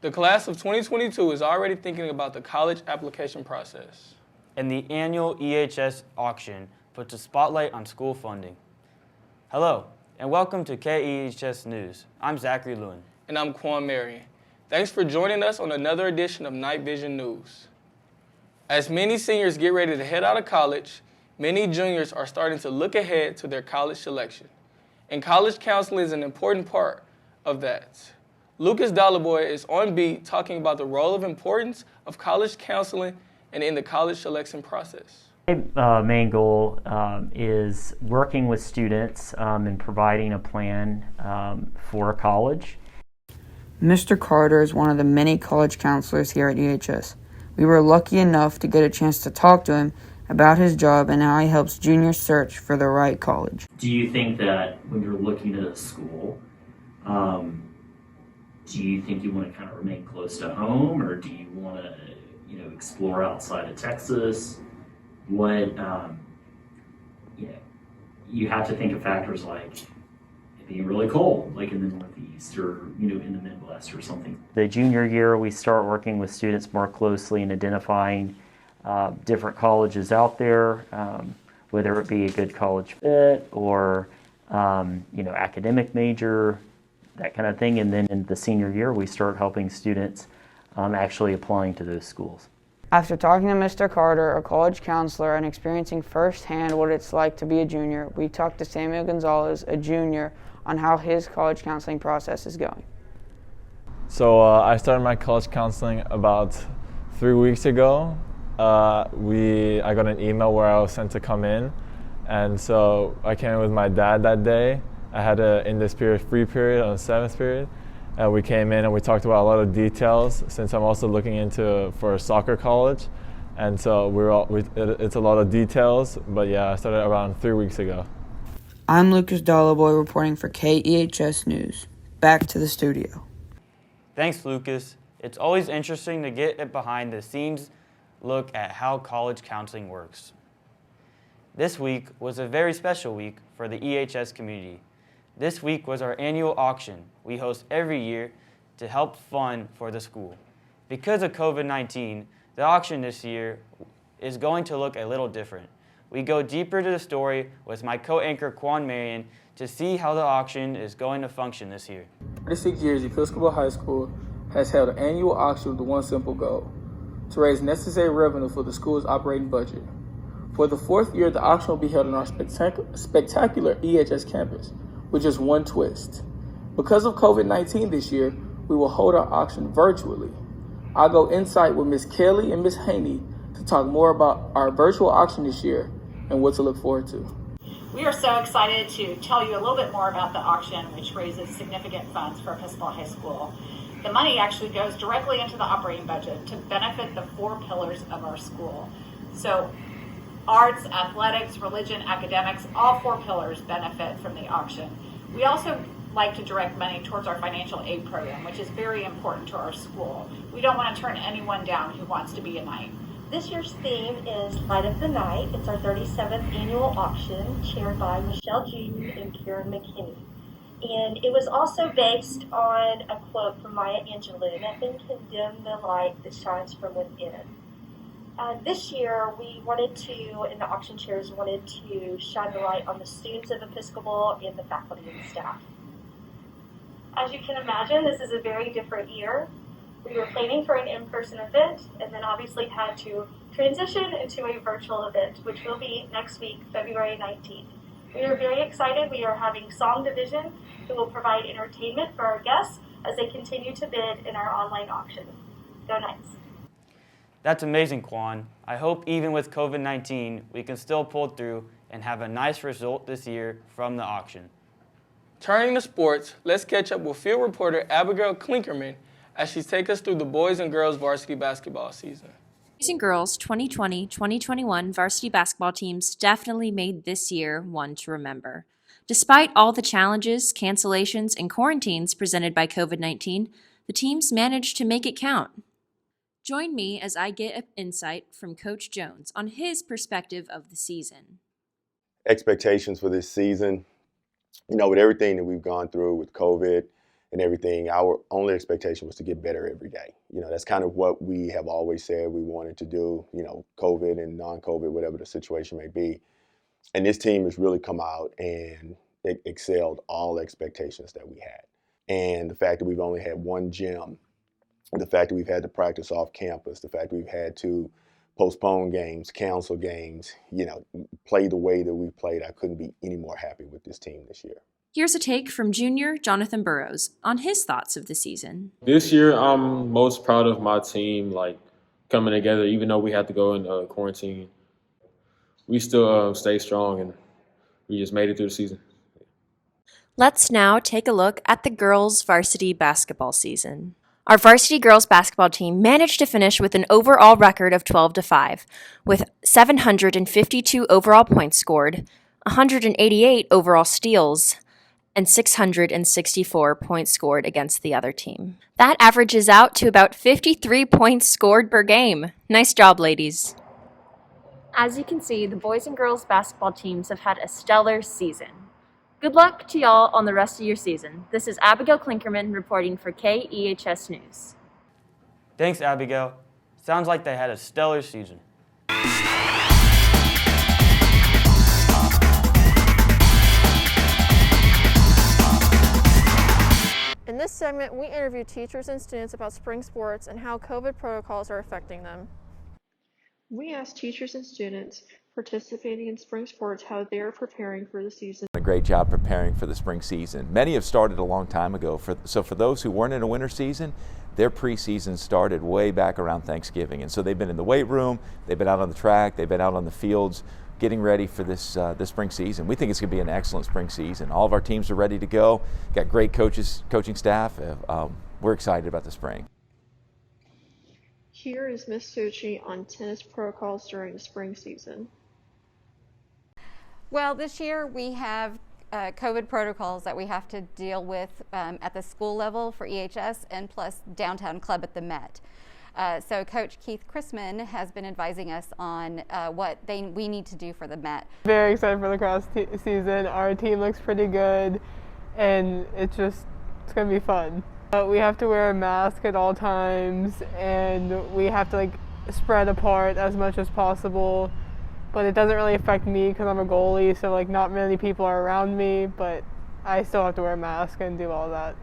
The class of 2022 is already thinking about the college application process. And the annual EHS auction puts a spotlight on school funding. Hello, and welcome to KEHS News. I'm Zachary Lewin. And I'm Quan Marion. Thanks for joining us on another edition of KnightVision News. As many seniors get ready to head out of college, many juniors are starting to look ahead to their college selection. And college counseling is an important part of that. Lucas Dollarboy is on beat talking about the role of importance of college counseling and in the college selection process. My main goal is working with students and providing a plan for college. Mr. Carter is one of the many college counselors here at EHS. We were lucky enough to get a chance to talk to him about his job and how he helps juniors search for the right college. Do you think that when you're looking at a school, do you think you want to kind of remain close to home, or do you want to, explore outside of Texas? What, you have to think of factors like it being really cold, like in the Northeast or, in the Midwest or something. The junior year, we start working with students more closely and identifying different colleges out there, whether it be a good college fit or, academic major, that kind of thing. And then in the senior year, we start helping students actually applying to those schools. After talking to Mr. Carter, a college counselor, and experiencing firsthand what it's like to be a junior, we talked to Samuel Gonzalez, a junior, on how his college counseling process is going. So I started my college counseling about 3 weeks ago. I got an email where I was sent to come in, and so I came in with my dad that day. I had an in this period free period on the 7th period, and we came in and we talked about a lot of details since I'm also looking for a soccer college, and so it's a lot of details. But yeah, I started around 3 weeks ago. I'm Lucas Dollarboy reporting for KEHS News. Back to the studio. Thanks, Lucas. It's always interesting to get a behind-the-scenes look at how college counseling works. This week was a very special week for the EHS community. This week was our annual auction we host every year to help fund for the school. Because of COVID-19, the auction this year is going to look a little different. We go deeper to the story with my co-anchor Quan Marion to see how the auction is going to function this year. 36 years, Episcopal High School has held an annual auction with one simple goal: to raise necessary revenue for the school's operating budget. For the 4th year, the auction will be held on our spectacular EHS campus, with just one twist. Because of COVID-19 this year, we will hold our auction virtually. I'll go inside with Ms. Kelly and Ms. Haney to talk more about our virtual auction this year and what to look forward to. We are so excited to tell you a little bit more about the auction, which raises significant funds for Episcopal High School. The money actually goes directly into the operating budget to benefit the 4 pillars of our school. So arts, athletics, religion, academics, all 4 pillars benefit from the auction. We also like to direct money towards our financial aid program, which is very important to our school. We don't want to turn anyone down who wants to be a Knight. This year's theme is Light of the Night. It's our 37th annual auction, chaired by Michelle June and Karen McKinney. And it was also based on a quote from Maya Angelou: "Nothing can dim the light that shines from within." This year, we wanted to, and the auction chairs wanted to shine the light on the students of Episcopal and the faculty and staff. As you can imagine, this is a very different year. We were planning for an in-person event and then obviously had to transition into a virtual event, which will be next week, February 19th. We are very excited. We are having Song Division, who will provide entertainment for our guests as they continue to bid in our online auction. Go Knights. That's amazing, Quan. I hope even with COVID-19, we can still pull through and have a nice result this year from the auction. Turning to sports, let's catch up with field reporter Abigail Klinkerman as she takes us through the boys and girls varsity basketball season. Boys and girls 2020-2021 varsity basketball teams definitely made this year one to remember. Despite all the challenges, cancellations, and quarantines presented by COVID-19, the teams managed to make it count. Join me as I get an insight from Coach Jones on his perspective of the season. Expectations for this season, with everything that we've gone through with COVID and everything, our only expectation was to get better every day. You know, that's kind of what we have always said we wanted to do, you know, COVID and non-COVID, whatever the situation may be. And this team has really come out and excelled all expectations that we had. And the fact that we've only had one gym, the fact that we've had to practice off campus, the fact that we've had to postpone games, cancel games, you know, play the way that we played, I couldn't be any more happy with this team this year. Here's a take from junior Jonathan Burrows on his thoughts of the season. This year, I'm most proud of my team, like, coming together. Even though we had to go in quarantine, we still stay strong, and we just made it through the season. Let's now take a look at the girls' varsity basketball season. Our varsity girls basketball team managed to finish with an overall record of 12-5, with 752 overall points scored, 188 overall steals, and 664 points scored against the other team. That averages out to about 53 points scored per game. Nice job, ladies. As you can see, the boys and girls basketball teams have had a stellar season. Good luck to y'all on the rest of your season. This is Abigail Klinkerman reporting for KEHS News. Thanks, Abigail. Sounds like they had a stellar season. In this segment, we interview teachers and students about spring sports and how COVID protocols are affecting them. We asked teachers and students participating in spring sports how they are preparing for the season. A great job preparing for the spring season. Many have started a long time ago. So for those who weren't in a winter season, their preseason started way back around Thanksgiving. And so they've been in the weight room, they've been out on the track, they've been out on the fields, getting ready for this spring season. We think it's going to be an excellent spring season. All of our teams are ready to go. Got great coaches, coaching staff. We're excited about the spring. Here is Ms. Suchi on tennis protocols during the spring season. Well, this year we have COVID protocols that we have to deal with at the school level for EHS and plus downtown club at the Met. So Coach Keith Chrisman has been advising us on what we need to do for the Met. Very excited for the cross season. Our team looks pretty good, and it's going to be fun. We have to wear a mask at all times, and we have to spread apart as much as possible. But it doesn't really affect me because I'm a goalie, so not many people are around me, but I still have to wear a mask and do all that.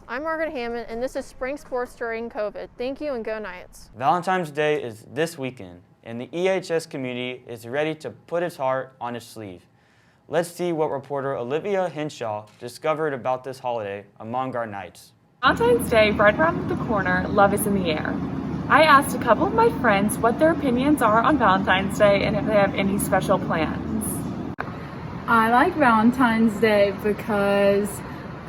I'm Margaret Hammond, and this is Spring Sports during COVID. Thank you and go Knights. Valentine's Day is this weekend, and the EHS community is ready to put its heart on its sleeve. Let's see what reporter Olivia Henshaw discovered about this holiday among our Knights. Valentine's Day, right around the corner, love is in the air. I asked a couple of my friends what their opinions are on Valentine's Day and if they have any special plans. I like Valentine's Day because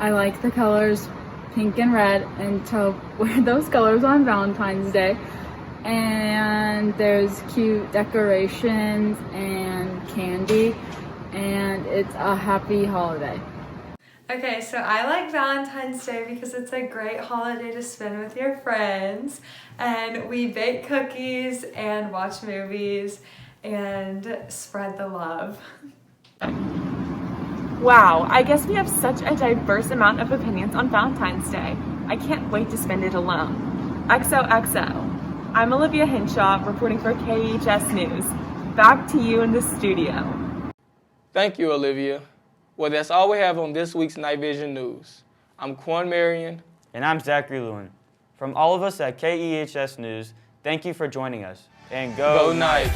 I like the colors pink and red, and to wear those colors on Valentine's Day. And there's cute decorations and candy, and it's a happy holiday. Okay, so I like Valentine's Day because it's a great holiday to spend with your friends, and we bake cookies and watch movies and spread the love. Wow, I guess we have such a diverse amount of opinions on Valentine's Day. I can't wait to spend it alone. XOXO. I'm Olivia Henshaw reporting for KEHS News. Back to you in the studio. Thank you, Olivia. Well, that's all we have on this week's KnightVision News. I'm Quan Marion. And I'm Zachary Lewin. From all of us at KEHS News, thank you for joining us. And go Knights!